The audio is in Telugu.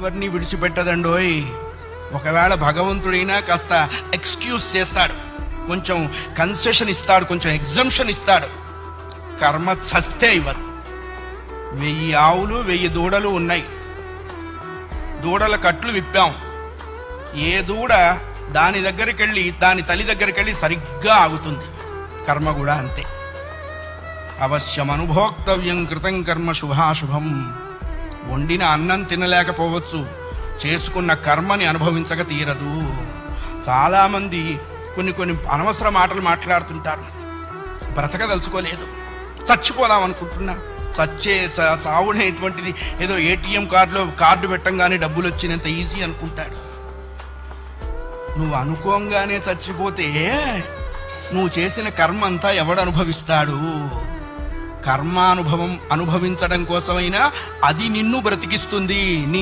ఎవరిని విడిచిపెట్టదండోయ్. ఒకవేళ భగవంతుడైనా కాస్త ఎక్స్క్యూజ్ చేస్తాడు, కొంచెం కన్సెషన్ ఇస్తాడు, కొంచెం ఎగ్జంప్షన్ ఇస్తాడు. కర్మ చస్తే ఇవ్వరు. 1000 ఆవులు 1000 దూడలు ఉన్నాయి. దూడల కట్లు విప్పాం. ఏ దూడ దాని దగ్గరికి వెళ్ళి దాని తల్లి దగ్గరికి వెళ్ళి సరిగ్గా ఆగుతుంది. కర్మ కూడా అంతే. అవశ్యం అనుభోక్తవ్యం కృతం కర్మ శుభాశుభం. వండిన అన్నం తినలేకపోవచ్చు, చేసుకున్న కర్మని అనుభవించక తీరదు. చాలామంది కొన్ని అనవసర మాటలు మాట్లాడుతుంటారు. బ్రతకదలుచుకోలేదు, చచ్చిపోదాం అనుకుంటున్నా. చావునేటువంటిది ఏదో ఏటీఎం కార్డు పెట్టంగానే డబ్బులు వచ్చినంత ఈజీ అనుకుంటాడు. నువ్వు అనుకోంగానే చచ్చిపోతే నువ్వు చేసిన కర్మ అంతా ఎవడు అనుభవిస్తాడు? కర్మానుభవం అనుభవించడం కోసమైనా అది నిన్ను బ్రతికిస్తుంది. నీ